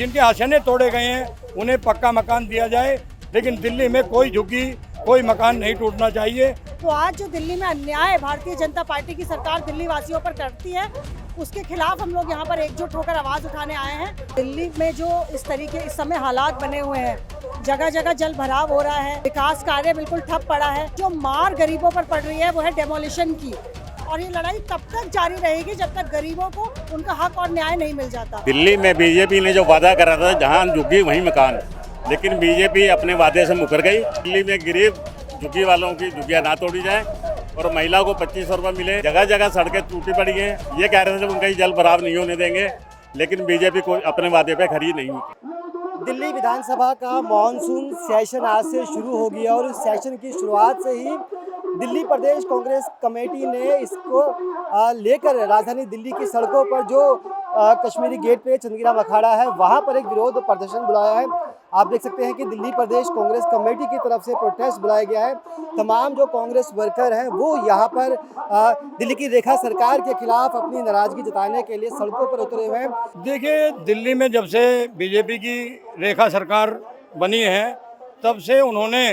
जिनके आसने तोड़े गए हैं उन्हें पक्का मकान दिया जाए, लेकिन दिल्ली में कोई झुग्गी कोई मकान नहीं टूटना चाहिए। तो आज जो दिल्ली में अन्याय भारतीय जनता पार्टी की सरकार दिल्ली वासियों पर करती है, उसके खिलाफ हम लोग यहाँ पर एकजुट होकर आवाज उठाने आए हैं। दिल्ली में जो इस तरीके इस समय हालात बने हुए हैं, जगह जगह जल भराव हो रहा है, विकास कार्य बिल्कुल ठप पड़ा है, जो मार गरीबों पर पड़ रही है वो है डेमोलिशन की, और ये लड़ाई तब तक जारी रहेगी जब तक गरीबों को उनका हक और न्याय नहीं मिल जाता। दिल्ली में बीजेपी ने जो वादा करा था जहाँ झुग्गी वहीं मकान, लेकिन बीजेपी अपने वादे से मुकर गई। दिल्ली में गरीब झुग्गी वालों की झुग्गियाँ ना तोड़ी जाए और महिला को 2500 रुपये मिले। जगह जगह सड़कें टूटी पड़ी हैं। ये कह रहे थे उनका जल भराव नहीं होने देंगे, लेकिन बीजेपी को अपने वादे पे खरी नहीं हुई। दिल्ली विधानसभा का मॉनसून सेशन आज से शुरू हो गया और इस सेशन की शुरुआत से ही दिल्ली प्रदेश कांग्रेस कमेटी ने इसको लेकर राजधानी दिल्ली की सड़कों पर जो कश्मीरी गेट पे चंद्रगिरा अखाड़ा है वहां पर एक विरोध प्रदर्शन बुलाया है। आप देख सकते हैं कि दिल्ली प्रदेश कांग्रेस कमेटी की तरफ से प्रोटेस्ट बुलाया गया है। तमाम जो कांग्रेस वर्कर हैं वो यहाँ पर दिल्ली की रेखा सरकार के खिलाफ अपनी नाराजगी जताने के लिए सड़कों पर उतरे हुए हैं। देखिए, दिल्ली में जब से बीजेपी की रेखा सरकार बनी है तब से उन्होंने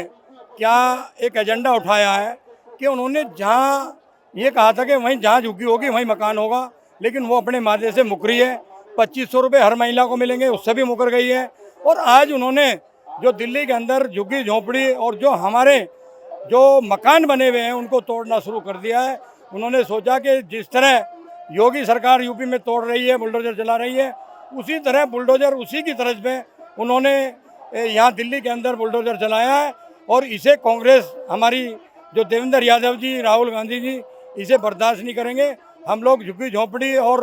क्या एक एजेंडा उठाया है कि उन्होंने जहाँ ये कहा था कि वहीं जहाँ झुग्गी होगी वहीं मकान होगा, लेकिन वो अपने वादे से मुकरी है। 2500 रुपये हर महिला को मिलेंगे, उससे भी मुकर गई है। और आज उन्होंने जो दिल्ली के अंदर झुग्गी झोंपड़ी और जो हमारे जो मकान बने हुए हैं उनको तोड़ना शुरू कर दिया है। उन्होंने सोचा कि जिस तरह योगी सरकार यूपी में तोड़ रही है, बुलडोजर चला रही है, उसी तरह बुलडोजर उसी की तरफ पे उन्होंने यहाँ दिल्ली के अंदर बुलडोजर चलाया है। और इसे कांग्रेस हमारी जो देवेंद्र यादव जी, राहुल गांधी जी, इसे बर्दाश्त नहीं करेंगे। हम लोग झुग्गी झोंपड़ी और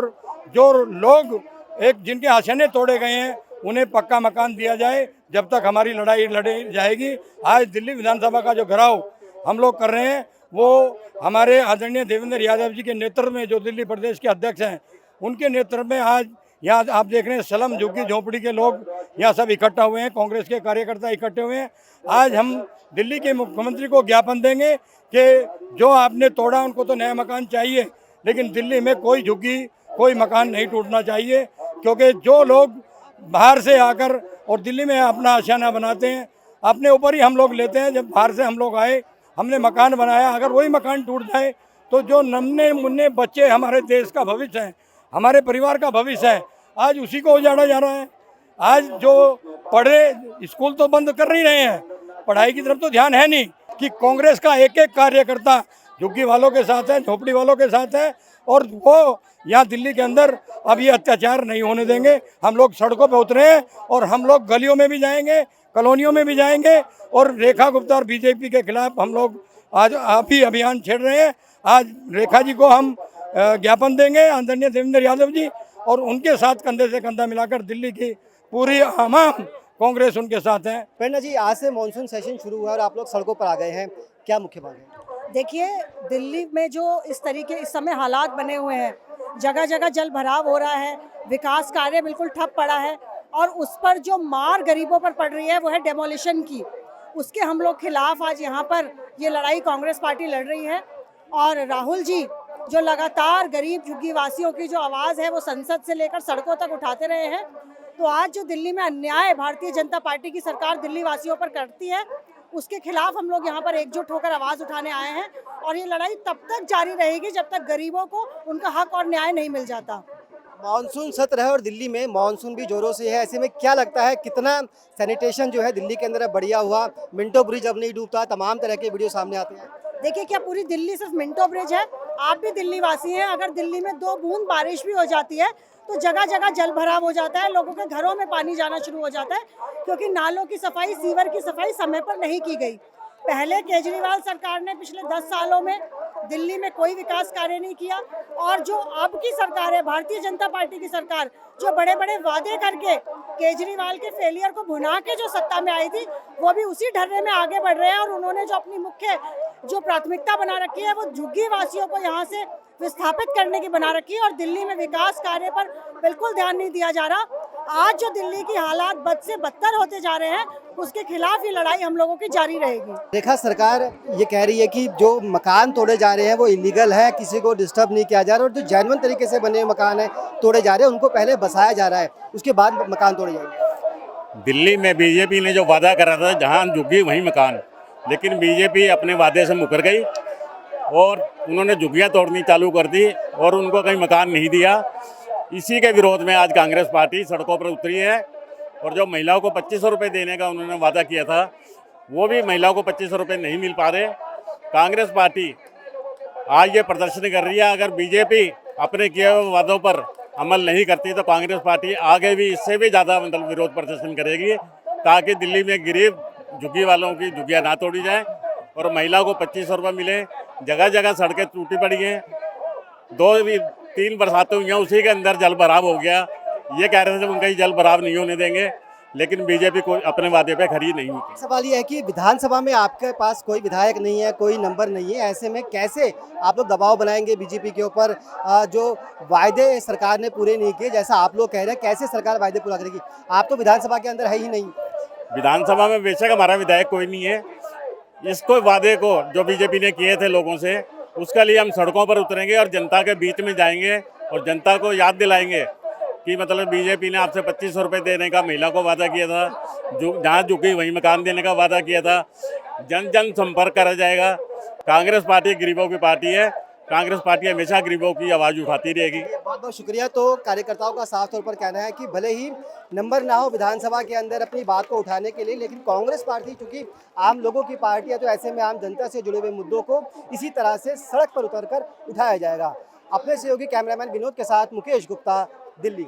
जो लोग एक जिनके आसने तोड़े गए हैं उन्हें पक्का मकान दिया जाए, जब तक हमारी लड़ाई लड़ी जाएगी। आज दिल्ली विधानसभा का जो घेराव हम लोग कर रहे हैं वो हमारे आदरणीय देवेंद्र यादव जी के नेतृत्व में, जो दिल्ली प्रदेश के अध्यक्ष हैं, उनके नेतृत्व में आज यहाँ आप देख रहे हैं स्लम झुग्गी झोंपड़ी के लोग यहाँ सब इकट्ठा हुए हैं, कांग्रेस के कार्यकर्ता इकट्ठे हुए हैं। आज हम दिल्ली के मुख्यमंत्री को ज्ञापन देंगे कि जो आपने तोड़ा उनको तो नया मकान चाहिए, लेकिन दिल्ली में कोई झुग्गी कोई मकान नहीं टूटना चाहिए, क्योंकि जो लोग बाहर से आकर और दिल्ली में अपना आशियाना बनाते हैं, अपने ऊपर ही हम लोग लेते हैं। जब बाहर से हम लोग आए, हमने मकान बनाया, अगर वही मकान टूट जाए तो जो नन्हे मुन्ने बच्चे हमारे देश का भविष्य हैं, हमारे परिवार का भविष्य है, आज उसी को उजाड़ा जा रहा है। आज जो पढ़े स्कूल तो बंद कर नहीं रहे हैं, पढ़ाई की तरफ तो ध्यान है नहीं कि कांग्रेस का एक एक कार्यकर्ता झुग्गी वालों के साथ है, झोपड़ी वालों के साथ है, और वो यहाँ दिल्ली के अंदर अब ये अत्याचार नहीं होने देंगे। हम लोग सड़कों पे उतरे हैं और हम लोग गलियों में भी जाएंगे, कॉलोनियों में भी जाएंगे, और रेखा गुप्ता और बीजेपी के खिलाफ हम लोग आज अभी अभियान छेड़ रहे हैं। आज रेखा जी को हम ज्ञापन देंगे, आदरणीय देवेंद्र यादव जी, और उनके साथ कंधे से कंधा मिलाकर दिल्ली की पूरी तमाम कांग्रेस उनके साथ है। प्रेरणा जी, आज से मानसून सेशन शुरू हुआ और आप लोग सड़कों पर आ गए हैं, क्या मुख्य मांग है? देखिए, दिल्ली में जो इस तरीके इस समय हालात बने हुए हैं, जगह जगह जल भराव हो रहा है, विकास कार्य बिल्कुल ठप पड़ा है, और उस पर जो मार गरीबों पर पड़ रही है वो है डेमोलिशन की। उसके हम लोग खिलाफ आज यहाँ पर ये लड़ाई कांग्रेस पार्टी लड़ रही है। और राहुल जी जो लगातार गरीब झुग्गी वासियों की जो आवाज़ है वो संसद से लेकर सड़कों तक उठाते रहे हैं, तो आज जो दिल्ली में अन्याय भारतीय जनता पार्टी की सरकार दिल्ली वासियों पर करती है, उसके खिलाफ हम लोग यहाँ पर एकजुट होकर आवाज़ उठाने आए हैं। और ये लड़ाई तब तक जारी रहेगी जब तक गरीबों को उनका हक और न्याय नहीं मिल जाता। मानसून सत्र है और दिल्ली में मानसून भी जोरों से है, ऐसे में क्या लगता है कितना सैनिटेशन जो है दिल्ली के अंदर बढ़िया हुआ? मिंटो ब्रिज अब नहीं डूबता, तमाम तरह के वीडियो सामने आते हैं। देखिए, क्या पूरी दिल्ली सिर्फ मिंटो ब्रिज है? आप भी दिल्ली वासी हैं, अगर दिल्ली में 2 बूंद बारिश भी हो जाती है तो जगह जगह जल भराव हो जाता है, लोगों के घरों में पानी जाना शुरू हो जाता है, क्योंकि नालों की सफाई, सीवर की सफाई समय पर नहीं की गई। पहले केजरीवाल सरकार ने पिछले 10 सालों में दिल्ली में कोई विकास कार्य नहीं किया, और जो अब की सरकार है, भारतीय जनता पार्टी की सरकार, जो बड़े बड़े वादे करके केजरीवाल के फेलियर को भुना के जो सत्ता में आई थी, वो भी उसी ढर्रे में आगे बढ़ रहे हैं। और उन्होंने जो अपनी मुख्य जो प्राथमिकता बना रखी है वो झुग्गी वासियों को यहाँ से विस्थापित करने की बना रखी है और दिल्ली में विकास कार्य पर बिल्कुल ध्यान नहीं दिया जा रहा। आज जो दिल्ली की हालात बद से बदतर होते जा रहे हैं उसके खिलाफ ये लड़ाई हम लोगों की जारी रहेगी। रेखा, सरकार ये कह रही है कि जो मकान तोड़े जा रहे हैं वो इलीगल है, किसी को डिस्टर्ब नहीं किया जा रहा, और जो जेन्युइन तरीके से बने हुए मकान है तोड़े जा रहे हैं उनको पहले बसाया जा रहा है, उसके बाद मकान तोड़े जाएंगे। दिल्ली में बीजेपी ने जो वादा करा था जहाँ झुग्गी वहीं मकान, लेकिन बीजेपी अपने वादे से मुकर गई और उन्होंने झुग्गियाँ तोड़नी चालू कर दी और उनको कहीं मकान नहीं दिया। इसी के विरोध में आज कांग्रेस पार्टी सड़कों पर उतरी है और जो महिलाओं को 2500 रुपये देने का उन्होंने वादा किया था वो भी महिलाओं को 2500 रुपये नहीं मिल पा रहे। कांग्रेस पार्टी आज ये प्रदर्शन कर रही है। अगर बीजेपी अपने किए हुए वादों पर अमल नहीं करती तो कांग्रेस पार्टी आगे भी इससे भी ज़्यादा मतलब विरोध प्रदर्शन करेगी, ताकि दिल्ली में गरीब झुग्गी वालों की झुग्गियाँ ना तोड़ी जाए और महिलाओं को 2500 रुपये मिले। जगह जगह सड़कें टूटी पड़ी हैं, 2-3 बरसातें हुई हैं उसी के अंदर जल भराव हो गया। ये कह रहे थे उनका ही जल भराव नहीं होने देंगे, लेकिन बीजेपी को अपने वादे पे खरी नहीं हुई। सवाल ये है कि विधानसभा में आपके पास कोई विधायक नहीं है, कोई नंबर नहीं है, ऐसे में कैसे आप लोग दबाव बनाएंगे बीजेपी के ऊपर? जो वायदे सरकार ने पूरे नहीं किए, जैसा आप लोग कह रहे हैं, कैसे सरकार वायदे पूरा करेगी? आप तो विधानसभा के अंदर है ही नहीं। विधानसभा में बेशक हमारा विधायक कोई नहीं है, इसको वादे को जो बीजेपी ने किए थे लोगों से, उसके लिए हम सड़कों पर उतरेंगे और जनता के बीच में जाएंगे और जनता को याद दिलाएंगे कि मतलब बीजेपी ने आपसे 2500 रुपये देने का महिला को वादा किया था, जो जहाँ झुकी वहीं मकान देने का वादा किया था। जन जन संपर्क करा जाएगा। कांग्रेस पार्टी गरीबों की पार्टी है, कांग्रेस पार्टी हमेशा गरीबों की आवाज़ उठाती रहेगी। बहुत बहुत शुक्रिया। तो कार्यकर्ताओं का साफ तौर पर कहना है कि भले ही नंबर ना हो विधानसभा के अंदर अपनी बात को उठाने के लिए, लेकिन कांग्रेस पार्टी चूंकि आम लोगों की पार्टी है तो ऐसे में आम जनता से जुड़े हुए मुद्दों को इसी तरह से सड़क पर उतरकर उठाया जाएगा। अपने सहयोगी कैमरामैन विनोद के साथ मुकेश गुप्ता, दिल्ली।